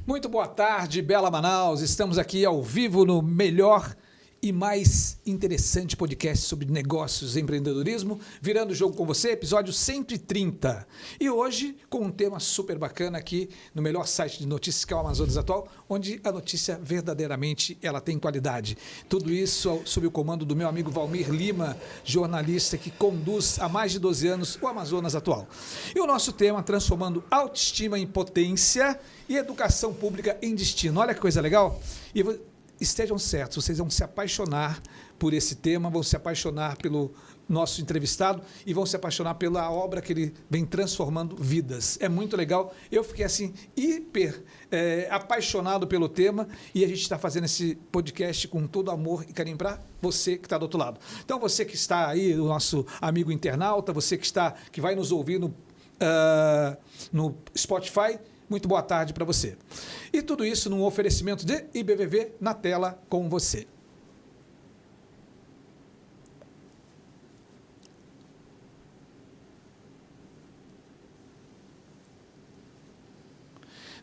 Muito boa tarde, Bela Manaus. Estamos aqui ao vivo no melhor e mais interessante podcast sobre negócios e empreendedorismo, virando o jogo com você, episódio 130. E hoje com um tema super bacana aqui no melhor site de notícias, que é o Amazonas Atual, onde a notícia verdadeiramente ela tem qualidade. Tudo isso sob o comando do meu amigo Valmir Lima, jornalista que conduz há mais de 12 anos o Amazonas Atual. E o nosso tema, transformando autoestima em potência e educação pública em destino. Olha que coisa legal. E estejam certos, vocês vão se apaixonar por esse tema, vão se apaixonar pelo nosso entrevistado e vão se apaixonar pela obra que ele vem transformando vidas. É muito legal. Eu fiquei assim, hiper apaixonado pelo tema e a gente está fazendo esse podcast com todo amor e carinho para você que está do outro lado. Então, você que está aí, o nosso amigo internauta, você que vai nos ouvir no Spotify, muito boa tarde para você. E tudo isso num oferecimento de IBVV na tela com você.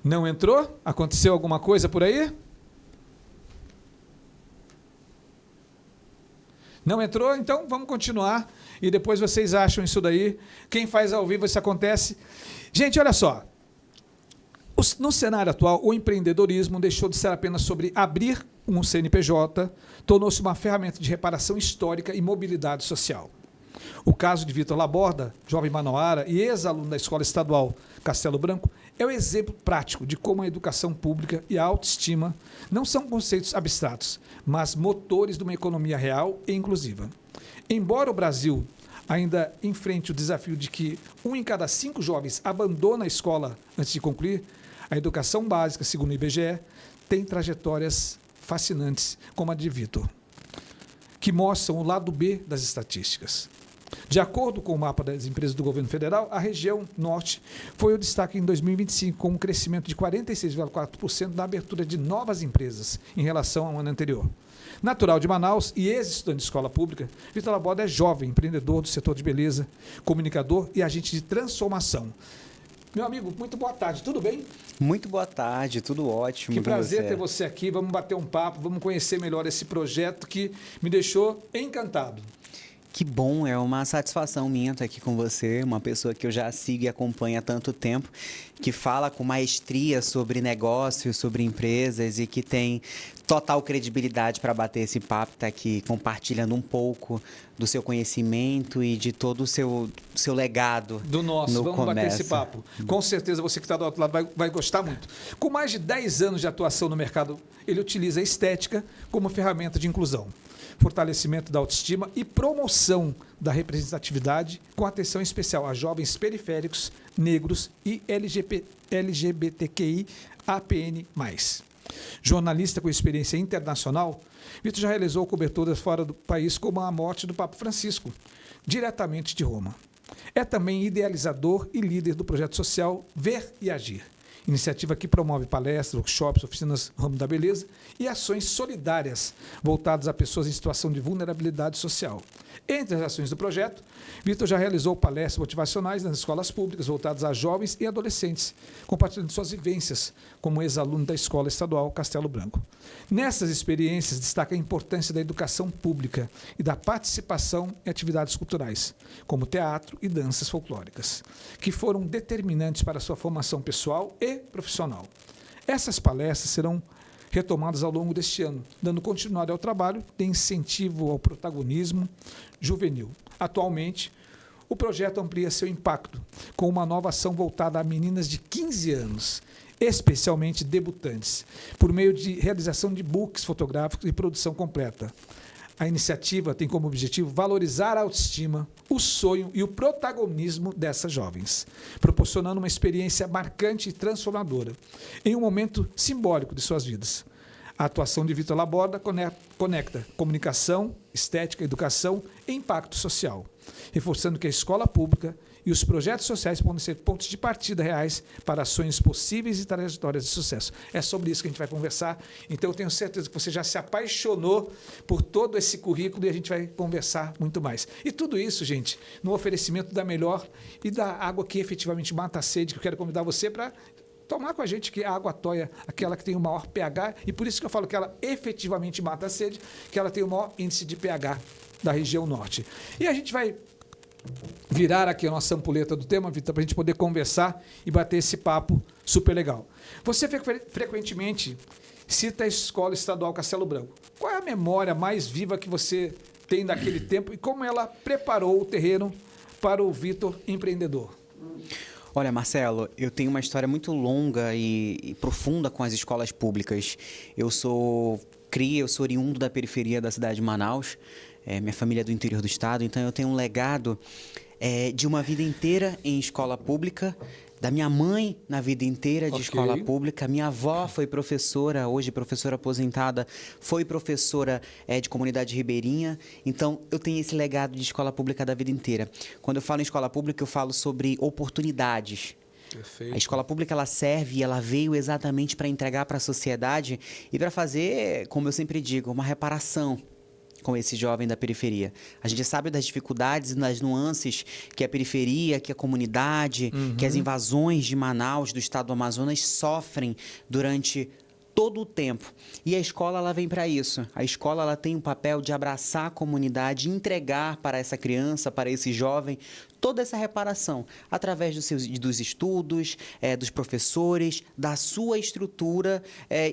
Não entrou? Aconteceu alguma coisa por aí? Não entrou? Então vamos continuar e depois vocês acham isso daí. Quem faz ao vivo isso acontece. Gente, olha só. No cenário atual, o empreendedorismo deixou de ser apenas sobre abrir um CNPJ, tornou-se uma ferramenta de reparação histórica e mobilidade social. O caso de Vitor Laborda, jovem manauara e ex-aluno da Escola Estadual Castelo Branco, é o exemplo prático de como a educação pública e a autoestima não são conceitos abstratos, mas motores de uma economia real e inclusiva. Embora o Brasil ainda enfrente o desafio de que 1 em cada 5 jovens abandona a escola antes de concluir, a educação básica, segundo o IBGE, tem trajetórias fascinantes, como a de Vitor, que mostram o lado B das estatísticas. De acordo com o mapa das empresas do governo federal, a região norte foi o destaque em 2025, com um crescimento de 46,4% na abertura de novas empresas em relação ao ano anterior. Natural de Manaus e ex-estudante de escola pública, Vitor Laborda é jovem, empreendedor do setor de beleza, comunicador e agente de transformação. Meu amigo, muito boa tarde, tudo bem? Muito boa tarde, tudo ótimo. Que prazer ter você aqui, vamos bater um papo, vamos conhecer melhor esse projeto que me deixou encantado. Que bom, é uma satisfação minha estar aqui com você, uma pessoa que eu já sigo e acompanho há tanto tempo, que fala com maestria sobre negócios, sobre empresas e que tem total credibilidade para bater esse papo, está aqui compartilhando um pouco do seu conhecimento e de todo o seu legado. Do nosso, vamos comércio. Bater esse papo. Com certeza você que está do outro lado vai gostar muito. Com mais de 10 anos de atuação no mercado, ele utiliza a estética como ferramenta de inclusão, fortalecimento da autoestima e promoção da representatividade, com atenção especial a jovens periféricos, negros e LGBTQI APN+. Jornalista com experiência internacional, Vitor já realizou coberturas fora do país, como a morte do Papa Francisco, diretamente de Roma. É também idealizador e líder do projeto social Ver e Agir, Iniciativa que promove palestras, workshops, oficinas no ramo da beleza e ações solidárias voltadas a pessoas em situação de vulnerabilidade social. Entre as ações do projeto, Vitor já realizou palestras motivacionais nas escolas públicas voltadas a jovens e adolescentes, compartilhando suas vivências como ex-aluno da Escola Estadual Castelo Branco. Nessas experiências, destaca a importância da educação pública e da participação em atividades culturais, como teatro e danças folclóricas, que foram determinantes para a sua formação pessoal e profissional. Essas palestras serão retomadas ao longo deste ano, dando continuidade ao trabalho de incentivo ao protagonismo juvenil. Atualmente, o projeto amplia seu impacto com uma nova ação voltada a meninas de 15 anos, especialmente debutantes, por meio de realização de books fotográficos e produção completa. A iniciativa tem como objetivo valorizar a autoestima, o sonho e o protagonismo dessas jovens, proporcionando uma experiência marcante e transformadora, em um momento simbólico de suas vidas. A atuação de Vitor Laborda conecta comunicação, estética, educação e impacto social, reforçando que a escola pública e os projetos sociais podem ser pontos de partida reais para ações possíveis e trajetórias de sucesso. É sobre isso que a gente vai conversar. Então, eu tenho certeza que você já se apaixonou por todo esse currículo e a gente vai conversar muito mais. E tudo isso, gente, no oferecimento da melhor e da água que efetivamente mata a sede, que eu quero convidar você para tomar com a gente, que a água Toia, aquela que tem o maior pH, e por isso que eu falo que ela efetivamente mata a sede, que ela tem o maior índice de pH da região norte. E a gente vai virar aqui a nossa ampulheta do tema, Vitor, para a gente poder conversar e bater esse papo super legal. Você frequentemente cita a Escola Estadual Castelo Branco. Qual é a memória mais viva que você tem daquele tempo e como ela preparou o terreno para o Vitor empreendedor? Olha, Marcelo, eu tenho uma história muito longa e profunda com as escolas públicas. Eu sou oriundo da periferia da cidade de Manaus. Minha família é do interior do estado, então eu tenho um legado de uma vida inteira em escola pública, da minha mãe na vida inteira de escola pública. Minha avó foi professora, hoje professora aposentada, foi professora de comunidade ribeirinha. Então, eu tenho esse legado de escola pública da vida inteira. Quando eu falo em escola pública, eu falo sobre oportunidades. Perfeito. A escola pública, ela serve e ela veio exatamente para entregar para a sociedade e para fazer, como eu sempre digo, uma reparação com esse jovem da periferia. A gente sabe das dificuldades e das nuances que a periferia, que a comunidade, que as invasões de Manaus, do estado do Amazonas, sofrem durante todo o tempo. E a escola, ela vem para isso. A escola, ela tem o papel de abraçar a comunidade, entregar para essa criança, para esse jovem, toda essa reparação, através dos estudos, dos professores, da sua estrutura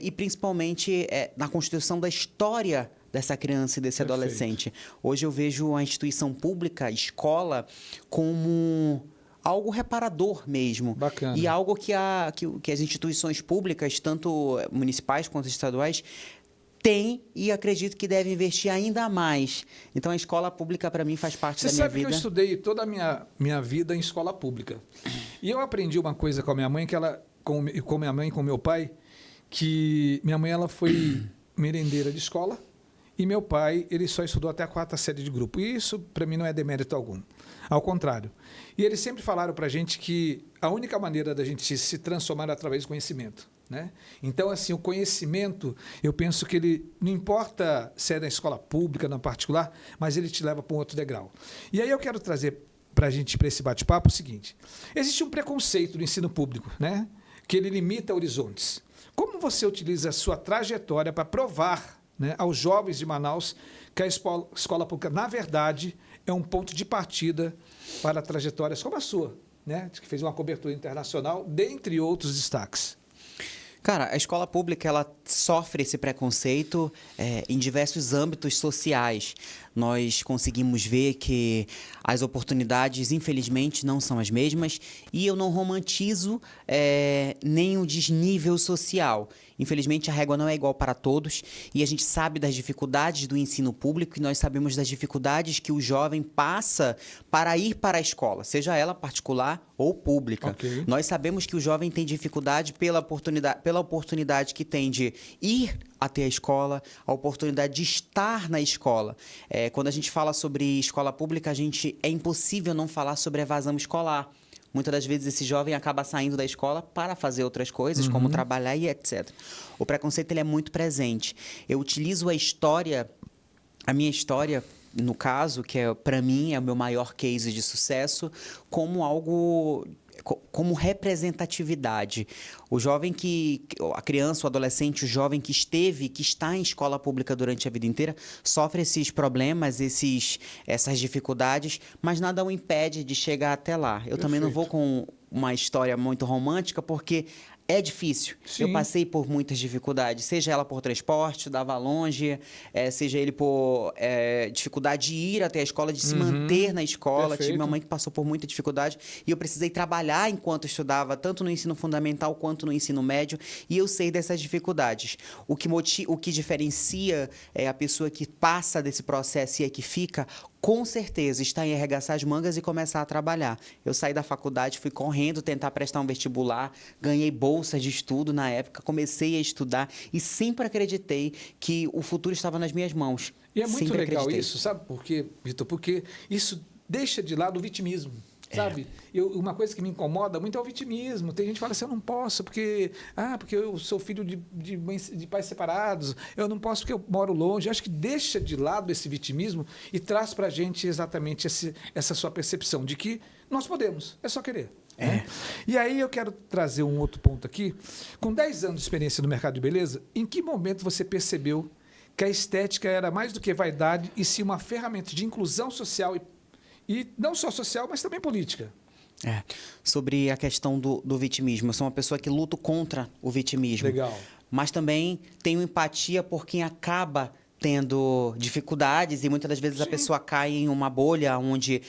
e principalmente na construção da história dessa criança e desse adolescente. Hoje eu vejo a instituição pública, a escola, como algo reparador mesmo. Bacana. E algo que as instituições públicas, tanto municipais quanto estaduais, têm e acredito que devem investir ainda mais. Então, a escola pública, para mim, faz parte da minha vida. Você sabe que eu estudei toda a minha vida em escola pública. E eu aprendi uma coisa com a minha mãe, com minha mãe e com meu pai, que minha mãe ela foi merendeira de escola, e meu pai, ele só estudou até a 4ª série de grupo. E isso, para mim, não é demérito algum. Ao contrário. E eles sempre falaram para a gente que a única maneira da gente se transformar é através do conhecimento, né? Então, assim, o conhecimento, eu penso que ele, não importa se é na escola pública, na particular, mas ele te leva para um outro degrau. E aí eu quero trazer para a gente, para esse bate-papo, o seguinte. Existe um preconceito no ensino público, né? Que ele limita horizontes. Como você utiliza a sua trajetória para provar, né, aos jovens de Manaus que a escola pública, na verdade, é um ponto de partida para trajetórias como a sua, né, que fez uma cobertura internacional, dentre outros destaques? Cara, a escola pública, ela sofre esse preconceito em diversos âmbitos sociais. Nós conseguimos ver que as oportunidades, infelizmente, não são as mesmas e eu não romantizo nem o desnível social. Infelizmente, a régua não é igual para todos e a gente sabe das dificuldades do ensino público e nós sabemos das dificuldades que o jovem passa para ir para a escola, seja ela particular ou pública. Okay. Nós sabemos que o jovem tem dificuldade pela oportunidade que tem de ir até a escola, a oportunidade de estar na escola. Quando a gente fala sobre escola pública, é impossível não falar sobre evasão escolar. Muitas das vezes esse jovem acaba saindo da escola para fazer outras coisas, como trabalhar e etc. O preconceito ele é muito presente. Eu utilizo a minha história, no caso, que para mim é o meu maior case de sucesso, como algo, como representatividade. O jovem a criança, o adolescente, o jovem que está em escola pública durante a vida inteira, sofre esses problemas, essas dificuldades, mas nada o impede de chegar até lá. Eu também não vou com uma história muito romântica, porque é difícil. Sim. Eu passei por muitas dificuldades, seja ela por transporte, estudava longe, seja ele por dificuldade de ir até a escola, de se manter na escola. Perfeito. Tive uma mãe que passou por muita dificuldade e eu precisei trabalhar enquanto estudava, tanto no ensino fundamental quanto no ensino médio, e eu sei dessas dificuldades. O que diferencia a pessoa que passa desse processo e a que fica, com certeza, está em arregaçar as mangas e começar a trabalhar. Eu saí da faculdade, fui correndo tentar prestar um vestibular, ganhei bolsa de estudo na época, comecei a estudar e sempre acreditei que o futuro estava nas minhas mãos. E é muito Sempre legal acreditei. isso, sabe por quê, Vitor? Porque isso deixa de lado o vitimismo. Sabe? Uma coisa que me incomoda muito é o vitimismo. Tem gente que fala assim, eu não posso porque eu sou filho de pais separados, eu não posso porque eu moro longe. Eu acho que deixa de lado esse vitimismo e traz para a gente exatamente essa sua percepção de que nós podemos, é só querer. Né? E aí eu quero trazer um outro ponto aqui. Com 10 anos de experiência no mercado de beleza, em que momento você percebeu que a estética era mais do que vaidade e sim uma ferramenta de inclusão social e não só social, mas também política? Sobre a questão do vitimismo. Eu sou uma pessoa que luto contra o vitimismo. Legal. Mas também tenho empatia por quem acaba tendo dificuldades e muitas das vezes a pessoa cai em uma bolha onde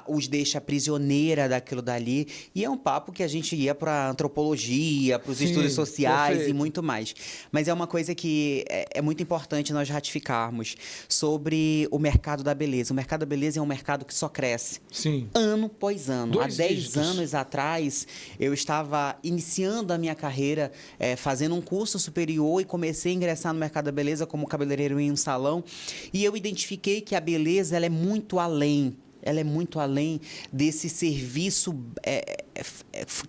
os deixa prisioneira daquilo dali. E é um papo que a gente ia para antropologia, para os estudos sociais e muito mais. Mas é uma coisa que é muito importante nós ratificarmos sobre o mercado da beleza. O mercado da beleza é um mercado que só cresce. Sim. Ano após ano. Há 10 dígitos. anos atrás, eu estava iniciando a minha carreira, fazendo um curso superior e comecei a ingressar no mercado da beleza como cabeleireiro em um salão, e eu identifiquei que a beleza ela é muito além. Ela é muito além desse serviço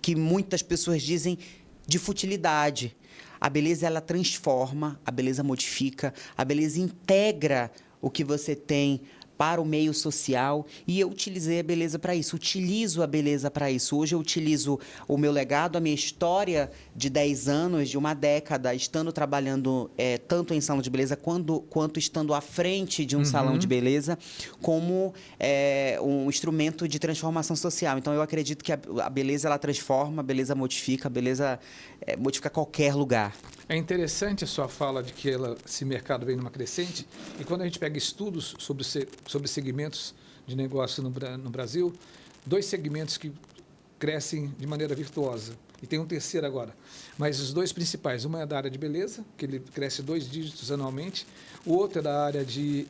que muitas pessoas dizem de futilidade. A beleza ela transforma, a beleza modifica, a beleza integra o que você tem para o meio social, e eu utilizei a beleza para isso, utilizo a beleza para isso. Hoje eu utilizo o meu legado, a minha história de 10 anos, de uma década, estando trabalhando tanto em salão de beleza quanto estando à frente de um salão de beleza, como um instrumento de transformação social. Então, eu acredito que a beleza ela transforma, a beleza modifica, a beleza modifica qualquer lugar. É interessante a sua fala de que esse mercado vem numa crescente, e quando a gente pega estudos sobre segmentos de negócio no Brasil, 2 segmentos que crescem de maneira virtuosa, e tem um terceiro agora, mas os 2 principais, uma é da área de beleza, que ele cresce 2 dígitos anualmente, o outro é da área de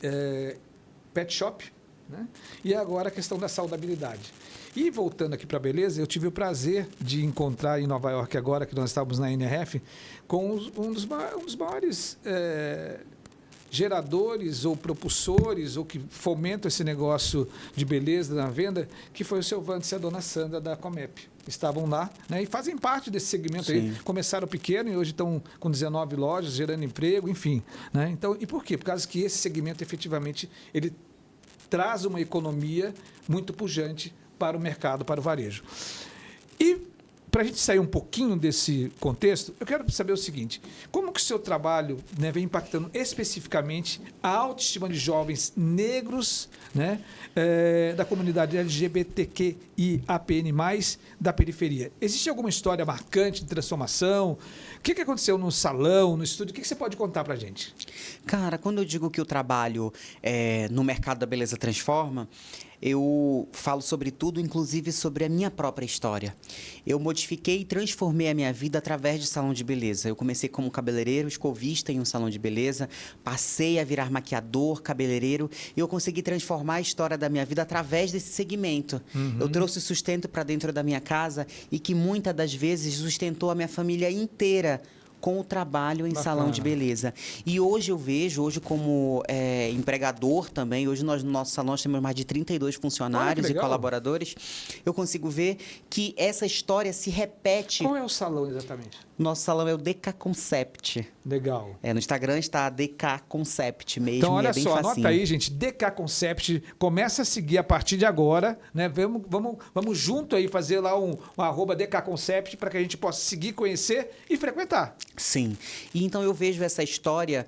pet shop, né? E agora a questão da saudabilidade. E voltando aqui para a beleza, eu tive o prazer de encontrar em Nova York agora, que nós estávamos na NRF, com um dos maiores geradores ou propulsores ou que fomentam esse negócio de beleza na venda, que foi o seu Vance e a dona Sandra da Comep. Estavam lá, né, e fazem parte desse segmento. Sim. Aí. Começaram pequeno e hoje estão com 19 lojas, gerando emprego, enfim. Né? Então, e por quê? Por causa que esse segmento, efetivamente, ele traz uma economia muito pujante para o mercado, para o varejo. E, para a gente sair um pouquinho desse contexto, eu quero saber o seguinte, como que o seu trabalho, né, vem impactando especificamente a autoestima de jovens negros, né, da comunidade LGBTQIAPN+, da periferia? Existe alguma história marcante de transformação? O que aconteceu no salão, no estúdio? O que você pode contar para a gente? Cara, quando eu digo que o trabalho no mercado da beleza transforma, eu falo sobre tudo, inclusive sobre a minha própria história. Eu modifiquei e transformei a minha vida através de salão de beleza. Eu comecei como cabeleireiro, escovista em um salão de beleza, passei a virar maquiador, cabeleireiro, e eu consegui transformar a história da minha vida através desse segmento. Eu trouxe sustento para dentro da minha casa e que muitas das vezes sustentou a minha família inteira com o trabalho em Bacana. salão de beleza. E hoje eu vejo, hoje como empregador também, hoje nós no nosso salão nós temos mais de 32 funcionários e legal. colaboradores, eu consigo ver que essa história se repete. Qual é o salão exatamente? Nosso salão é o DK Concept. Legal. No Instagram está DK Concept mesmo. Então, olha e é bem só, facinho. anota aí, gente, DK Concept, começa a seguir a partir de agora, né? Vamos junto aí fazer lá um arroba DK Concept para que a gente possa seguir, conhecer e frequentar. Sim. E então eu vejo essa história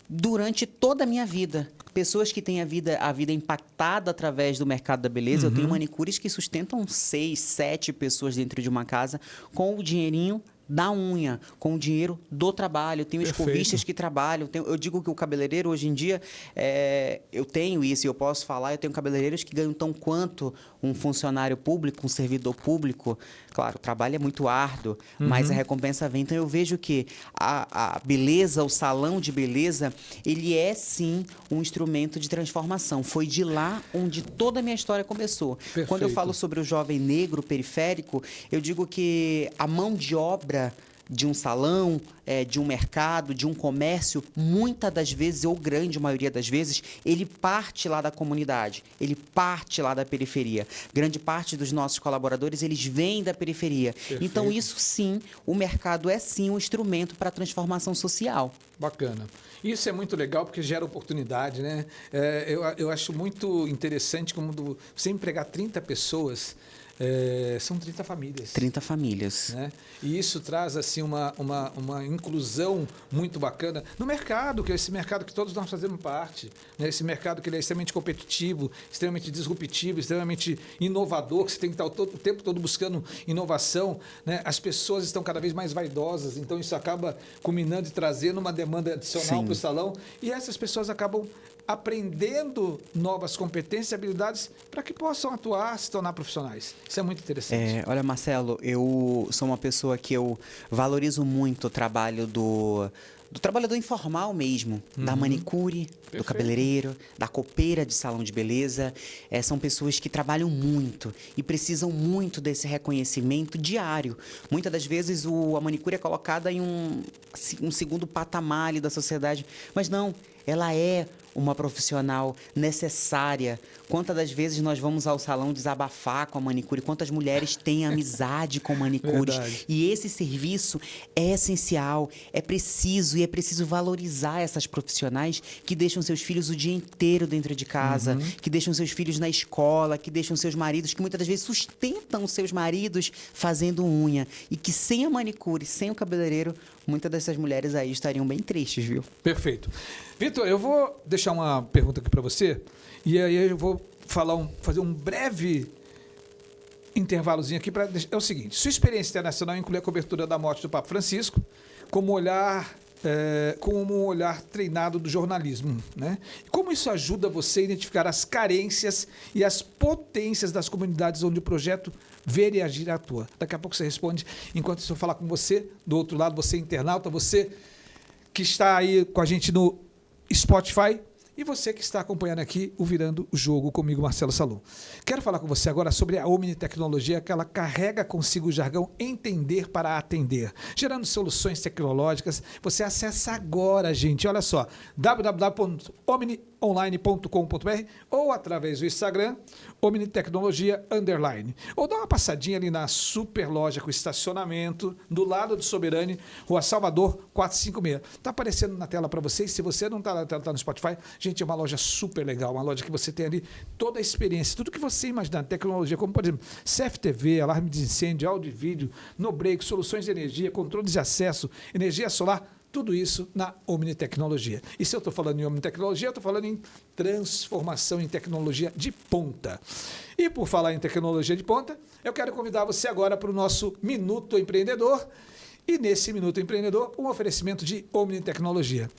durante toda a minha vida. Pessoas que têm a vida impactada através do mercado da beleza. Eu tenho manicures que sustentam 6, 7 pessoas dentro de uma casa com o dinheirinho da unha, com o dinheiro do trabalho. Eu tenho escovistas que trabalham. Eu digo que o cabeleireiro, hoje em dia, eu tenho isso e eu posso falar, eu tenho cabeleireiros que ganham tão quanto um funcionário público, um servidor público. Claro, o trabalho é muito árduo, mas a recompensa vem. Então, eu vejo que a beleza, o salão de beleza, ele é, sim, um instrumento de transformação. Foi de lá onde toda a minha história começou. Perfeito. Quando eu falo sobre o jovem negro periférico, eu digo que a mão de obra de um salão, de um mercado, de um comércio, muitas das vezes, ou grande maioria das vezes, ele parte lá da comunidade, ele parte lá da periferia. Grande parte dos nossos colaboradores, eles vêm da periferia. Perfeito. Então, isso sim, o mercado é sim um instrumento para a transformação social. Bacana. Isso é muito legal porque gera oportunidade, né? Eu acho muito interessante como você empregar 30 pessoas, são 30 famílias. 30 famílias. Né? E isso traz assim uma inclusão muito bacana no mercado, que é esse mercado que todos nós fazemos parte, né? Esse mercado que ele é extremamente competitivo, extremamente disruptivo, extremamente inovador, que você tem que estar o tempo todo buscando inovação, né? As pessoas estão cada vez mais vaidosas, então isso acaba culminando e trazendo uma demanda adicional para o salão, e essas pessoas acabam aprendendo novas competências e habilidades para que possam atuar, se tornar profissionais. Isso é muito interessante. Olha, Marcelo, eu sou uma pessoa que eu valorizo muito o trabalho do trabalhador informal mesmo, da manicure, do cabeleireiro, da copeira de salão de beleza. São pessoas que trabalham muito e precisam muito desse reconhecimento diário. Muitas das vezes a manicure é colocada em um segundo patamar ali da sociedade, mas não, ela é uma profissional necessária. Quantas das vezes nós vamos ao salão desabafar com a manicure? Quantas mulheres têm amizade com manicures? Verdade. E esse serviço é essencial, é preciso e é preciso valorizar essas profissionais que deixam seus filhos o dia inteiro dentro de casa, que deixam seus filhos na escola, que deixam seus maridos, que muitas das vezes sustentam seus maridos fazendo unha. E que sem a manicure, sem o cabeleireiro, muitas dessas mulheres aí estariam bem tristes, viu? Perfeito. Vitor, eu vou deixar uma pergunta aqui para você e aí eu vou fazer um breve intervalozinho aqui para é o seguinte: sua experiência internacional inclui a cobertura da morte do Papa Francisco como um olhar treinado do jornalismo, né? Como isso ajuda você a identificar as carências e as potências das comunidades onde o projeto Ver e Agir atua? Daqui a pouco você responde, enquanto eu falar com você, do outro lado, você internauta, você que está aí com a gente no Spotify e você que está acompanhando aqui o Virando o Jogo comigo, Marcelo Salum. Quero falar com você agora sobre a Omni Tecnologia, que ela carrega consigo o jargão entender para atender, gerando soluções tecnológicas. Você acessa agora, gente, olha só, www.omnionline.com.br ou através do Instagram, Omni Tecnologia _, ou dá uma passadinha ali na super loja com estacionamento, do lado do Soberane, Rua Salvador 456. Está aparecendo na tela para vocês. Se você não está no Spotify, gente, é uma loja super legal, uma loja que você tem ali toda a experiência, tudo que você imaginar, tecnologia, como por exemplo, CFTV, alarme de incêndio, áudio e vídeo, no break, soluções de energia, controles de acesso, energia solar, tudo isso na Omni Tecnologia. E se eu estou falando em Omni Tecnologia, eu estou falando em transformação em tecnologia de ponta. E por falar em tecnologia de ponta, eu quero convidar você agora para o nosso Minuto Empreendedor. E nesse Minuto Empreendedor, um oferecimento de Omni Tecnologia.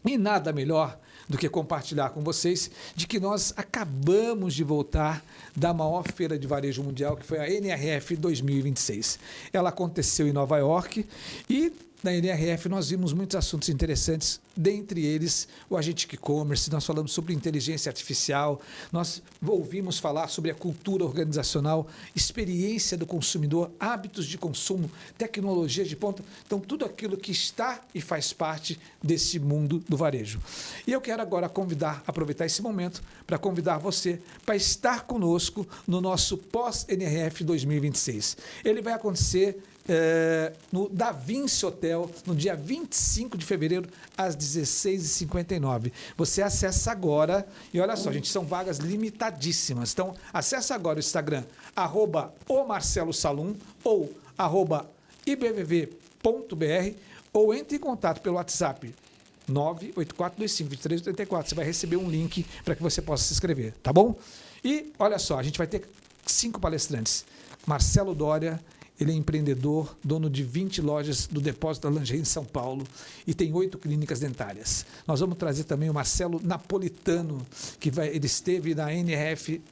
E nada melhor do que compartilhar com vocês de que nós acabamos de voltar da maior feira de varejo mundial, que foi a NRF 2026. Ela aconteceu em Nova York e na NRF nós vimos muitos assuntos interessantes, dentre eles o agente e-commerce, nós falamos sobre inteligência artificial, nós ouvimos falar sobre a cultura organizacional, experiência do consumidor, hábitos de consumo, tecnologia de ponta, então tudo aquilo que está e faz parte desse mundo do varejo. E eu quero agora aproveitar esse momento para convidar você para estar conosco no nosso pós-NRF 2026. Ele vai acontecer no Da Vinci Hotel, no dia 25 de fevereiro, às 16h59. Você acessa agora, e olha só, gente, são vagas limitadíssimas. Então, acessa agora o Instagram, @omarcelosalum ou @ibvv.br ou entre em contato pelo WhatsApp 984252384. Você vai receber um link para que você possa se inscrever, tá bom? E olha só, a gente vai ter 5 palestrantes. Marcelo Doria, ele é empreendedor, dono de 20 lojas do Depósito da Lingerie em São Paulo e tem 8 clínicas dentárias. Nós vamos trazer também o Marcelo Napolitano, que ele esteve na NRF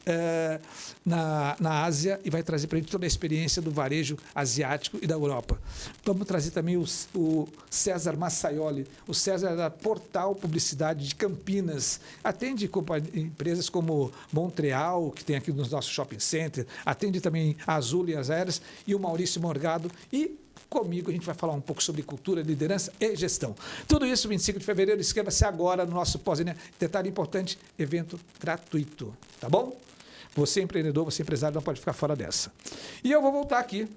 na Ásia e vai trazer para a gente toda a experiência do varejo asiático e da Europa. Vamos trazer também o César Massaioli. O César é da Portal Publicidade de Campinas. Atende empresas como Montreal, que tem aqui no nosso shopping center. Atende também a Azul e as Aéreas. E o Maurício Morgado e comigo a gente vai falar um pouco sobre cultura, liderança e gestão. Tudo isso 25 de fevereiro, inscreva-se agora no nosso pós-NRF. Detalhe importante, evento gratuito, tá bom? Você empreendedor, você empresário, não pode ficar fora dessa. E eu vou voltar aqui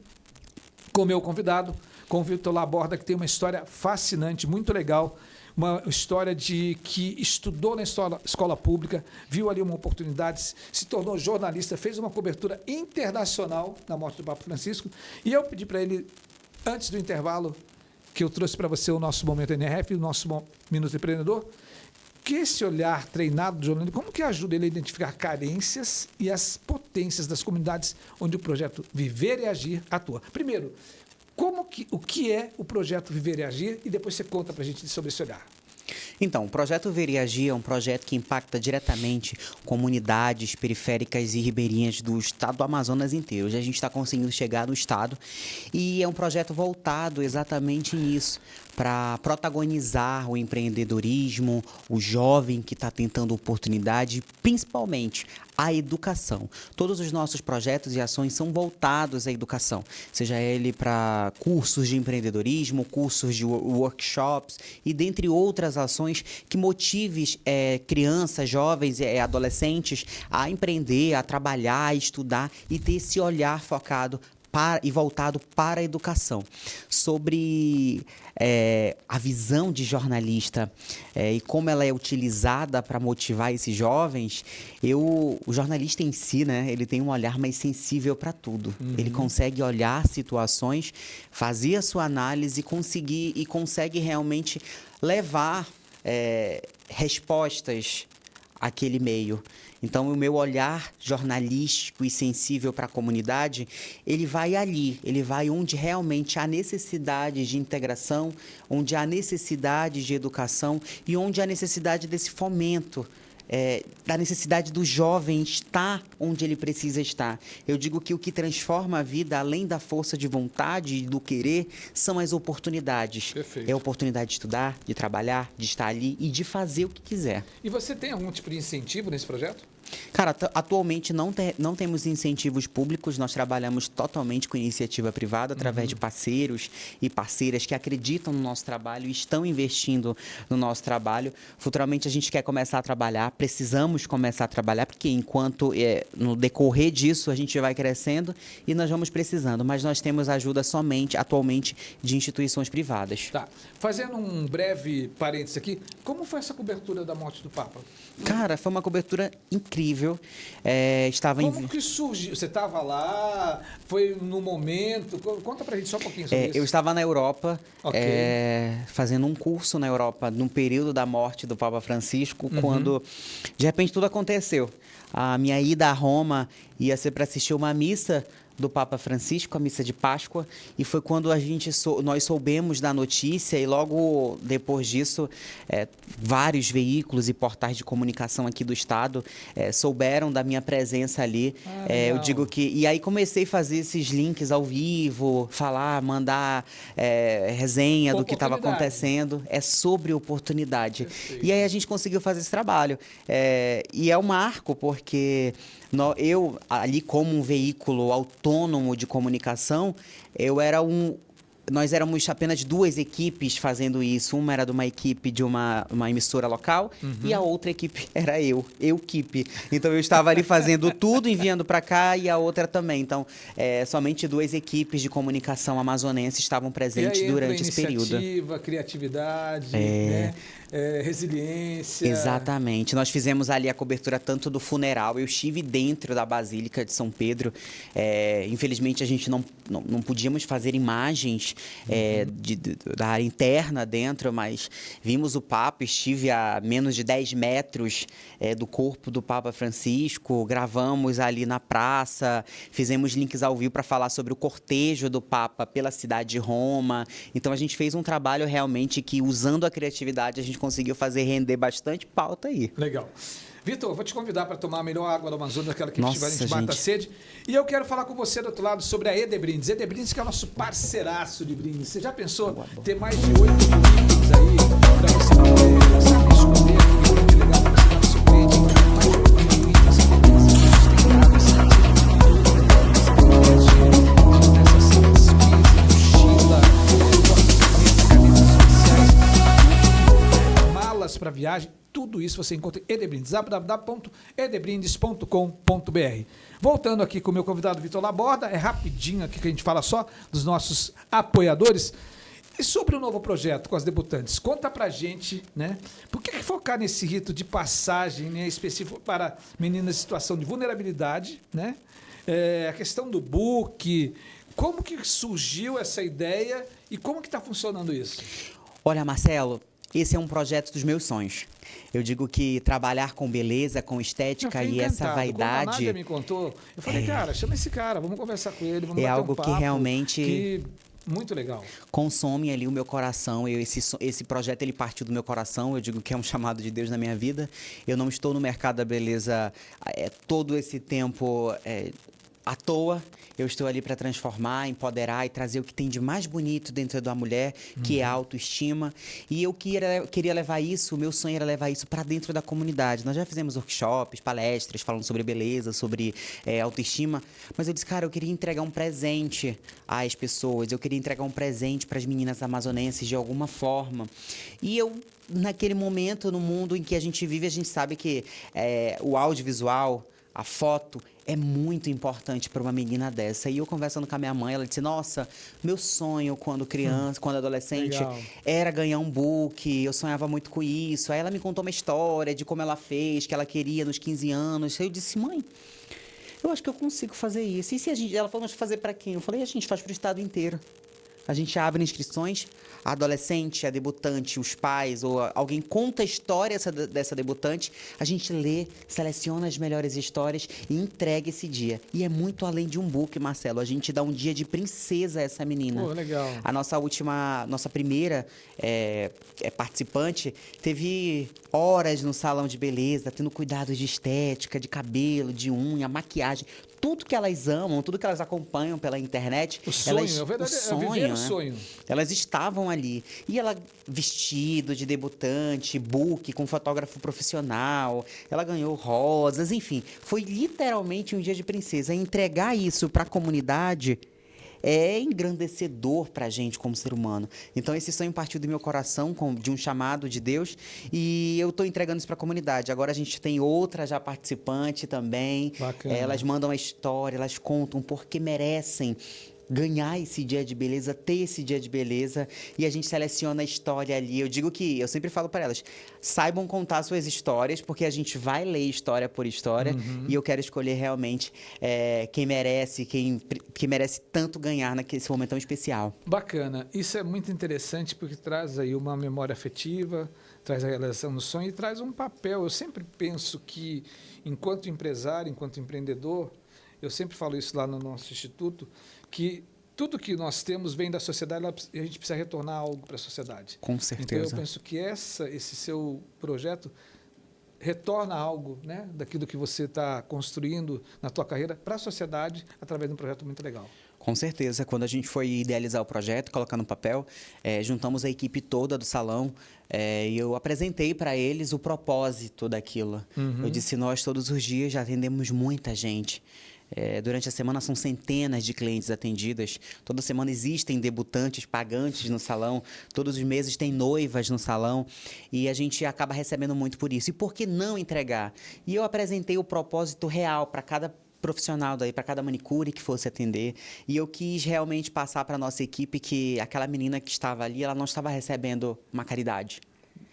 com o meu convidado, com o Vitor Laborda, que tem uma história fascinante, muito legal, uma história de que estudou na escola pública, viu ali uma oportunidade, se tornou jornalista, fez uma cobertura internacional na morte do Papa Francisco, e eu pedi para ele, antes do intervalo, que eu trouxe para você o nosso Momento NRF, o nosso Minuto Empreendedor, que esse olhar treinado do jornalismo, como que ajuda ele a identificar carências e as potências das comunidades onde o projeto Viver e Agir atua. Primeiro, o que é o projeto Viver e Agir? E depois você conta para a gente sobre esse olhar. Então, o projeto Viver e Agir é um projeto que impacta diretamente comunidades periféricas e ribeirinhas do estado do Amazonas inteiro. Hoje a gente está conseguindo chegar no estado e é um projeto voltado exatamente nisso, para protagonizar o empreendedorismo, o jovem que está tentando oportunidade, principalmente a educação. Todos os nossos projetos e ações são voltados à educação, seja ele para cursos de empreendedorismo, cursos de workshops e dentre outras ações que motivem crianças, jovens e adolescentes a empreender, a trabalhar, a estudar e ter esse olhar focado e voltado para a educação. Sobre a visão de jornalista e como ela é utilizada para motivar esses jovens, o jornalista em si, né, ele tem um olhar mais sensível para tudo. Uhum. Ele consegue olhar situações, fazer a sua análise e consegue realmente levar respostas àquele meio. Então, o meu olhar jornalístico e sensível para a comunidade, ele vai ali, ele vai onde realmente há necessidade de integração, onde há necessidade de educação e onde há necessidade desse fomento, da necessidade do jovem estar onde ele precisa estar. Eu digo que o que transforma a vida, além da força de vontade e do querer, são as oportunidades. Perfeito. É a oportunidade de estudar, de trabalhar, de estar ali e de fazer o que quiser. E você tem algum tipo de incentivo nesse projeto? Cara, atualmente não temos incentivos públicos, nós trabalhamos totalmente com iniciativa privada, através de parceiros e parceiras que acreditam no nosso trabalho e estão investindo no nosso trabalho. Futuramente a gente quer começar a trabalhar, precisamos começar a trabalhar, porque enquanto no decorrer disso a gente vai crescendo e nós vamos precisando, mas nós temos ajuda somente, atualmente, de instituições privadas. Tá. Fazendo um breve parênteses aqui, como foi essa cobertura da morte do Papa? Cara, foi uma cobertura incrível. Como que surgiu? Você estava lá? Foi no momento? Conta pra gente só um pouquinho sobre isso. Eu estava na Europa, Ok. fazendo um curso na Europa, no período da morte do Papa Francisco, quando, de repente, tudo aconteceu. A minha ida a Roma ia ser para assistir uma missa do Papa Francisco, a missa de Páscoa, e foi quando nós soubemos da notícia e logo depois disso vários veículos e portais de comunicação aqui do estado souberam da minha presença ali. Eu digo que e aí comecei a fazer esses links ao vivo, falar, mandar resenha do que estava acontecendo, sobre oportunidade. Perfeito. E aí a gente conseguiu fazer esse trabalho. E é um marco porque eu, ali como um veículo autônomo de comunicação, nós éramos apenas duas equipes fazendo isso. Uma era de uma equipe de uma emissora local e a outra equipe era eu-equipe. Então eu estava ali fazendo tudo, enviando para cá e a outra também. Então, somente duas equipes de comunicação amazonense estavam presentes durante esse período. Iniciativa, criatividade, né? Resiliência. Exatamente. Nós fizemos ali a cobertura tanto do funeral. Eu estive dentro da Basílica de São Pedro. Infelizmente, a gente não podíamos fazer imagens da área interna dentro, mas vimos o Papa, estive a menos de 10 metros do corpo do Papa Francisco, gravamos ali na praça, fizemos links ao vivo para falar sobre o cortejo do Papa pela cidade de Roma. Então, a gente fez um trabalho realmente que, usando a criatividade, a gente conseguiu fazer render bastante pauta aí. Legal. Vitor, vou te convidar para tomar a melhor água do Amazonas, aquela que a gente mata a gente. sede. E eu quero falar com você do outro lado sobre a Edebrindes. Edebrindes que é o nosso parceiraço de brindes. Você já pensou ter mais de 8 brindes aí para você poder, sabe, escolher aquele brinde legal para você dar no seu cliente? Mais de 8 brindes, sustentáveis, malas para viagem. Tudo isso você encontra em Edebrindes, www.edebrindes.com.br. Voltando aqui com o meu convidado Vitor Laborda, é rapidinho aqui que a gente fala só dos nossos apoiadores. E sobre o novo projeto com as debutantes, conta pra gente, né? Por que focar nesse rito de passagem, né, específico para meninas em situação de vulnerabilidade, né? A questão do book, como que surgiu essa ideia e como que está funcionando isso? Olha, Marcelo, esse é um projeto dos meus sonhos. Eu digo que trabalhar com beleza, com estética e essa vaidade... Quando a Nádia me contou, eu falei, cara, chama esse cara, vamos conversar com ele, vamos bater algo um papo, que realmente... Muito legal. Consome ali o meu coração. Esse projeto, ele partiu do meu coração. Eu digo que é um chamado de Deus na minha vida. Eu não estou no mercado da beleza todo esse tempo à toa. Eu estou ali para transformar, empoderar e trazer o que tem de mais bonito dentro da mulher, que é a autoestima. E eu queria levar isso, o meu sonho era levar isso para dentro da comunidade. Nós já fizemos workshops, palestras, falando sobre beleza, sobre autoestima. Mas eu disse, cara, eu queria entregar um presente às pessoas. Eu queria entregar um presente para as meninas amazonenses de alguma forma. E eu... naquele momento, no mundo em que a gente vive, a gente sabe que o audiovisual, a foto, é muito importante para uma menina dessa. E eu conversando com a minha mãe, ela disse, nossa, meu sonho quando criança, quando adolescente, era ganhar um book, eu sonhava muito com isso. Aí ela me contou uma história de como ela fez, que ela queria nos 15 anos. Aí eu disse, mãe, eu acho que eu consigo fazer isso. E se ela falou, mas fazer para quem? Eu falei, a gente faz para o estado inteiro. A gente abre inscrições, a adolescente, a debutante, os pais, ou alguém conta a história dessa debutante, a gente lê, seleciona as melhores histórias e entrega esse dia. E é muito além de um book, Marcelo. A gente dá um dia de princesa a essa menina. Pô, legal. A nossa primeira participante teve horas no salão de beleza, tendo cuidados de estética, de cabelo, de unha, maquiagem. Tudo que elas amam, tudo que elas acompanham pela internet. O sonho, viver o sonho. Elas estavam ali. E ela, vestido de debutante, book, com fotógrafo profissional, ela ganhou rosas, enfim. Foi literalmente um dia de princesa. Entregar isso para a comunidade é engrandecedor para a gente como ser humano. Então, esse sonho partiu do meu coração, de um chamado de Deus, e eu estou entregando isso para a comunidade. Agora a gente tem outra já participante também. Bacana. Elas mandam a história, elas contam porque merecem ganhar esse dia de beleza, ter esse dia de beleza, e a gente seleciona a história ali. Eu digo que, eu sempre falo para elas, saibam contar suas histórias, porque a gente vai ler história por história, e eu quero escolher realmente quem merece tanto ganhar naquele momento tão especial. Bacana. Isso é muito interessante, porque traz aí uma memória afetiva, traz a realização do sonho e traz um papel. Eu sempre penso que, enquanto empresário, enquanto empreendedor, Eu sempre falo isso lá no nosso instituto, que tudo que nós temos vem da sociedade e a gente precisa retornar algo para a sociedade. Com certeza. Então, eu penso que esse seu projeto retorna algo, né, daquilo que você está construindo na tua carreira para a sociedade através de um projeto muito legal. Com certeza. Quando a gente foi idealizar o projeto, colocar no papel, juntamos a equipe toda do salão e eu apresentei para eles o propósito daquilo. Eu disse, nós todos os dias já atendemos muita gente. Durante a semana são centenas de clientes atendidas. Toda semana existem debutantes, pagantes no salão. Todos os meses tem noivas no salão. E a gente acaba recebendo muito por isso. E por que não entregar? E eu apresentei o propósito real para cada profissional daí, para cada manicure que fosse atender. E eu quis realmente passar para a nossa equipe que aquela menina que estava ali, ela não estava recebendo uma caridade.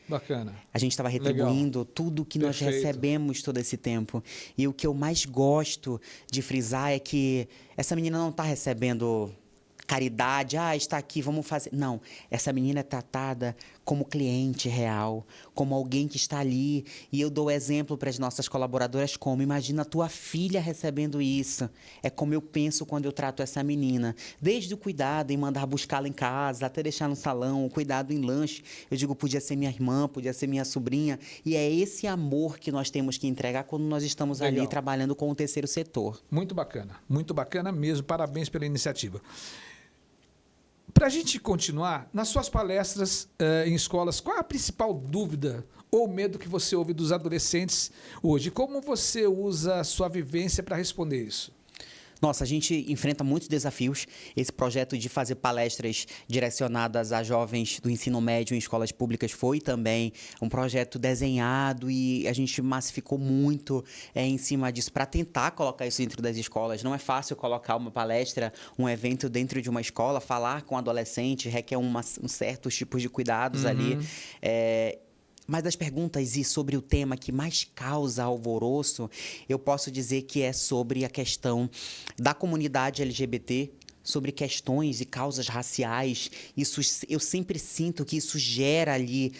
Bacana. A gente estava retribuindo tudo que nós recebemos todo esse tempo. E o que eu mais gosto de frisar é que essa menina não está recebendo caridade, está aqui, vamos fazer. Não, essa menina é tratada como cliente real, como alguém que está ali. E eu dou exemplo para as nossas colaboradoras como, imagina a tua filha recebendo isso. É como eu penso quando eu trato essa menina. Desde o cuidado em mandar buscá-la em casa, até deixar no salão, o cuidado em lanche. Eu digo, podia ser minha irmã, podia ser minha sobrinha. E é esse amor que nós temos que entregar quando nós estamos ali trabalhando com o terceiro setor. Muito bacana mesmo. Parabéns pela iniciativa. Para a gente continuar, nas suas palestras em escolas, qual é a principal dúvida ou medo que você ouve dos adolescentes hoje? Como você usa a sua vivência para responder isso? Nossa, a gente enfrenta muitos desafios. Esse projeto de fazer palestras direcionadas a jovens do ensino médio em escolas públicas foi também um projeto desenhado e a gente massificou muito em cima disso para tentar colocar isso dentro das escolas. Não é fácil colocar uma palestra, um evento dentro de uma escola, falar com adolescentes, requer um certos tipos de cuidados ali. Mas das perguntas e sobre o tema que mais causa alvoroço, eu posso dizer que é sobre a questão da comunidade LGBT, sobre questões e causas raciais. Isso, eu sempre sinto que isso gera ali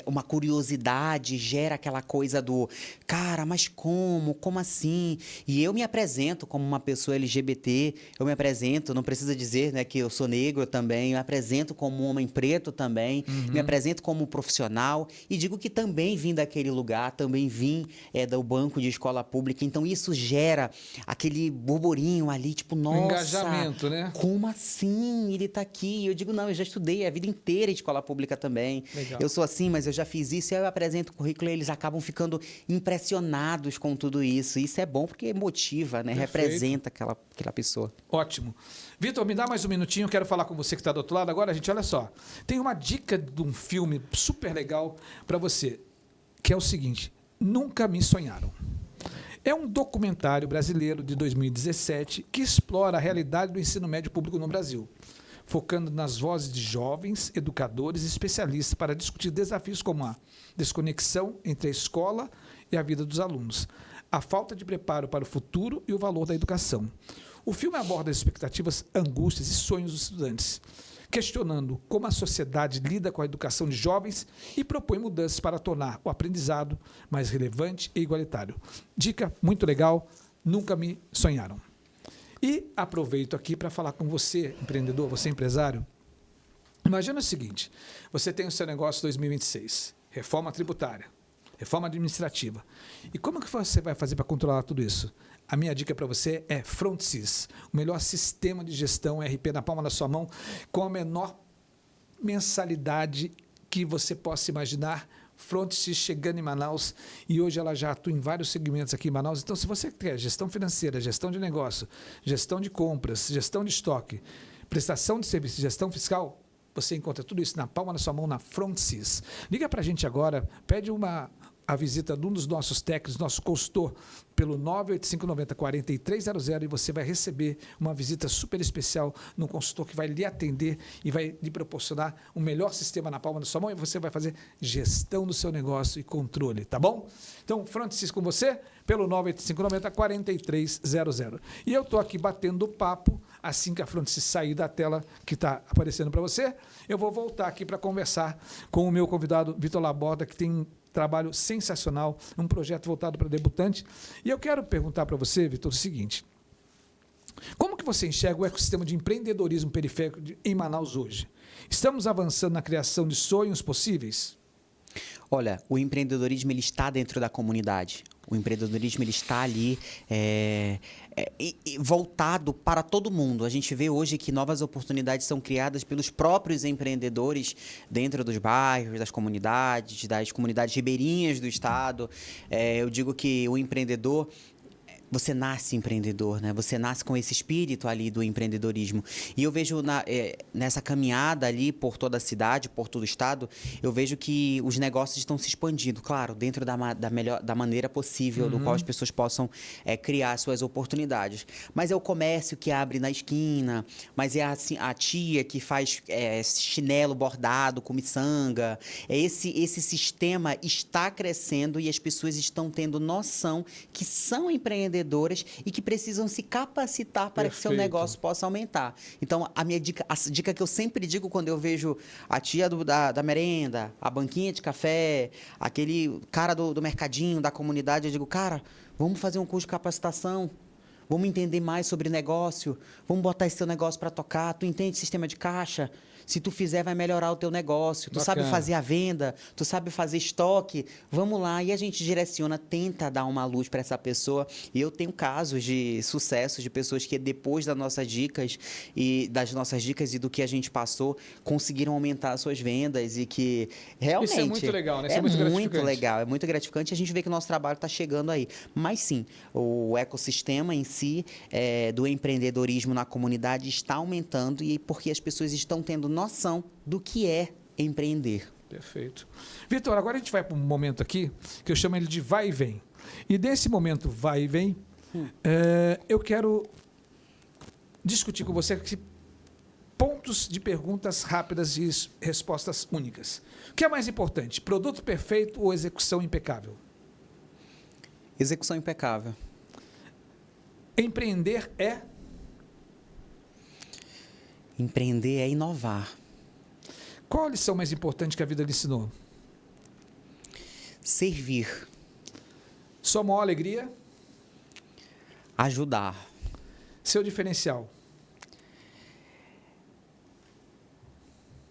uma curiosidade, gera aquela coisa do cara, mas como? Como assim? E eu me apresento como uma pessoa LGBT, eu me apresento, não precisa dizer, né, que eu sou negro também, eu me apresento como um homem preto também, me apresento como profissional e digo que também vim daquele lugar, também vim do banco de escola pública, então isso gera aquele burburinho ali, tipo, nossa... engajamento, né? Como assim? Ele está aqui. Eu digo, não, eu já estudei a vida inteira em escola pública também. Legal. Eu sou assim, mas eu já fiz isso. E eu apresento o currículo e eles acabam ficando impressionados com tudo isso. Isso é bom porque motiva, né? Perfeito. Representa aquela pessoa. Ótimo. Vitor, me dá mais um minutinho. Eu quero falar com você que está do outro lado. Agora, gente, olha só. Tem uma dica de um filme super legal para você, que é o seguinte. Nunca Me Sonharam. É um documentário brasileiro de 2017 que explora a realidade do ensino médio público no Brasil, focando nas vozes de jovens, educadores e especialistas para discutir desafios como a desconexão entre a escola e a vida dos alunos, a falta de preparo para o futuro e o valor da educação. O filme aborda as expectativas, angústias e sonhos dos estudantes, questionando como a sociedade lida com a educação de jovens e propõe mudanças para tornar o aprendizado mais relevante e igualitário. Dica muito legal, Nunca Me Sonharam. E aproveito aqui para falar com você, empreendedor, você empresário. Imagina o seguinte, você tem o seu negócio 2026, reforma tributária, reforma administrativa. E como que você vai fazer para controlar tudo isso? A minha dica para você é FrontSys, o melhor sistema de gestão ERP na palma da sua mão, com a menor mensalidade que você possa imaginar. FrontSys chegando em Manaus e hoje ela já atua em vários segmentos aqui em Manaus. Então, se você quer gestão financeira, gestão de negócio, gestão de compras, gestão de estoque, prestação de serviço, gestão fiscal, você encontra tudo isso na palma da sua mão na FrontSys. Liga para a gente agora, pede a visita de um dos nossos técnicos, nosso consultor, pelo 98590-4300 e você vai receber uma visita super especial num consultor que vai lhe atender e vai lhe proporcionar o melhor sistema na palma da sua mão e você vai fazer gestão do seu negócio e controle, tá bom? Então, FrontSys com você, pelo 98590-4300. E eu estou aqui batendo papo, assim que a FrontSys sair da tela que está aparecendo para você, eu vou voltar aqui para conversar com o meu convidado, Vitor Laborda, que tem trabalho sensacional, um projeto voltado para debutante. E eu quero perguntar para você, Vitor, o seguinte, Como que você enxerga o ecossistema de empreendedorismo periférico em Manaus hoje? Estamos avançando na criação de sonhos possíveis? Olha, o empreendedorismo ele está dentro da comunidade. O empreendedorismo ele está ali voltado para todo mundo. A gente vê hoje que novas oportunidades são criadas pelos próprios empreendedores dentro dos bairros, das comunidades ribeirinhas do estado. Eu digo que o empreendedor, você nasce empreendedor, né? Você nasce com esse espírito ali do empreendedorismo. E eu vejo nessa caminhada ali por toda a cidade, por todo o estado, eu vejo que os negócios estão se expandindo, claro, dentro da maneira possível, do qual as pessoas possam criar suas oportunidades. Mas é o comércio que abre na esquina, mas é a tia que faz chinelo bordado com miçanga. Esse sistema está crescendo e as pessoas estão tendo noção que são empreendedoras e que precisam se capacitar para que seu negócio possa aumentar. Então, a dica que eu sempre digo quando eu vejo a tia da merenda, a banquinha de café, aquele cara do mercadinho, da comunidade, eu digo, cara, vamos fazer um curso de capacitação, vamos entender mais sobre negócio, vamos botar esse teu negócio para tocar, tu entende sistema de caixa? Se tu fizer, vai melhorar o teu negócio. Tu sabe fazer a venda, tu sabe fazer estoque. Vamos lá. E a gente direciona, tenta dar uma luz para essa pessoa. E eu tenho casos de sucesso de pessoas que depois das nossas dicas e do que a gente passou, conseguiram aumentar as suas vendas e que realmente... Isso é muito legal, né? Isso é muito gratificante. legal, é muito gratificante. A gente vê que o nosso trabalho está chegando aí. Mas sim, o ecossistema em si do empreendedorismo na comunidade está aumentando e porque as pessoas estão tendo noção do que é empreender. Perfeito. Vitor, agora a gente vai para um momento aqui que eu chamo ele de vai e vem. E desse momento vai e vem, eu quero discutir com você aqui pontos de perguntas rápidas e respostas únicas. O que é mais importante, produto perfeito ou execução impecável? Execução impecável. Empreender é? Empreender é inovar. Qual a lição mais importante que a vida lhe ensinou? Servir. Sua maior alegria? Ajudar. Seu diferencial?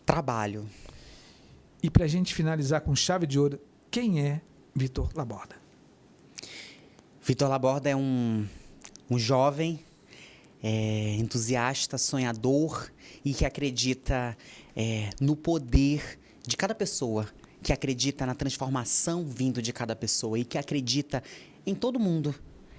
Trabalho. E para a gente finalizar com chave de ouro, quem é Vitor Laborda? Vitor Laborda é um jovem entusiasta, sonhador e que acredita no poder de cada pessoa, que acredita na transformação vindo de cada pessoa e que acredita em todo mundo.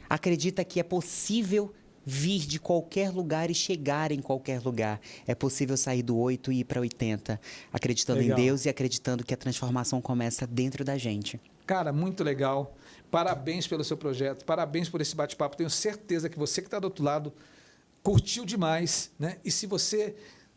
Acredita que é possível vir de qualquer lugar e chegar em qualquer lugar. É possível sair do 8 e ir para 80, acreditando em Deus e acreditando que a transformação começa dentro da gente. Cara, muito legal. Parabéns pelo seu projeto, parabéns por esse bate-papo. Tenho certeza que você que está do outro lado curtiu demais, né? E se você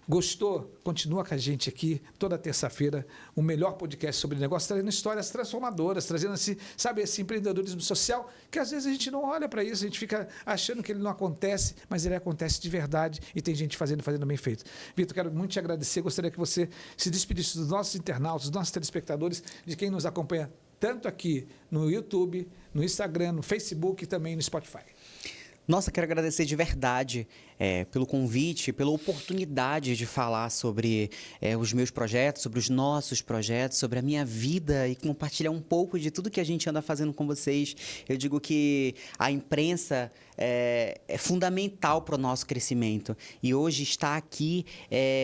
gostou, continua com a gente aqui toda terça-feira, o melhor podcast sobre negócio, trazendo histórias transformadoras, trazendo esse empreendedorismo social, que às vezes a gente não olha para isso, a gente fica achando que ele não acontece, mas ele acontece de verdade e tem gente fazendo bem feito. Vitor, quero muito te agradecer, gostaria que você se despedisse dos nossos internautas, dos nossos telespectadores, de quem nos acompanha tanto aqui no YouTube, no Instagram, no Facebook e também no Spotify. Nossa, quero agradecer de verdade pelo convite, pela oportunidade de falar sobre os meus projetos, sobre os nossos projetos, sobre a minha vida e compartilhar um pouco de tudo que a gente anda fazendo com vocês. Eu digo que a imprensa é fundamental para o nosso crescimento. E hoje estar aqui,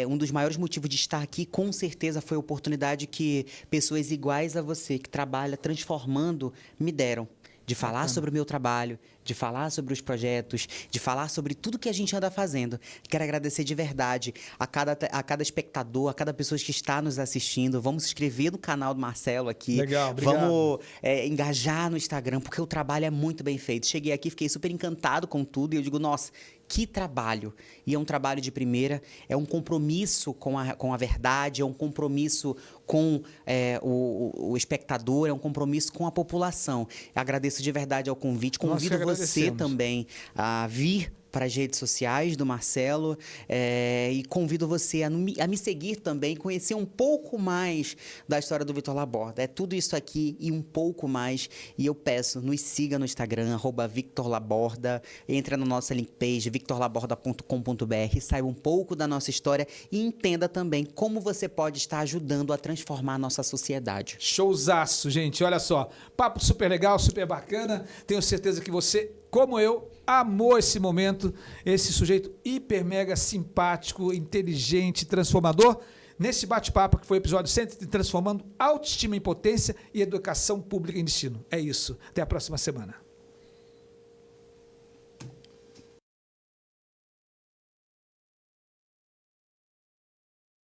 um dos maiores motivos de estar aqui, com certeza, foi a oportunidade que pessoas iguais a você, que trabalham transformando, me deram. De falar sobre o meu trabalho, de falar sobre os projetos, de falar sobre tudo que a gente anda fazendo. Quero agradecer de verdade a cada espectador, a cada pessoa que está nos assistindo. Vamos se inscrever no canal do Marcelo aqui. Legal, obrigado. Vamos engajar no Instagram, porque o trabalho é muito bem feito. Cheguei aqui, fiquei super encantado com tudo e eu digo, nossa, que trabalho! E é um trabalho de primeira, é um compromisso com a verdade, é um compromisso com o espectador, é um compromisso com a população. Agradeço de verdade ao convite, convido você também a vir para as redes sociais do Marcelo e convido você a me seguir também, conhecer um pouco mais da história do Victor Laborda. É tudo isso aqui e um pouco mais. E eu peço, nos siga no Instagram, @VictorLaborda, entre na nossa link page, victorlaborda.com.br, saiba um pouco da nossa história e entenda também como você pode estar ajudando a transformar a nossa sociedade. Showzaço, gente. Olha só. Papo super legal, super bacana. Tenho certeza que você, como eu, amou esse momento. Esse sujeito hiper mega simpático, inteligente, transformador. Nesse bate-papo que foi o episódio 100, transformando autoestima em potência e educação pública em destino. É isso. Até a próxima semana.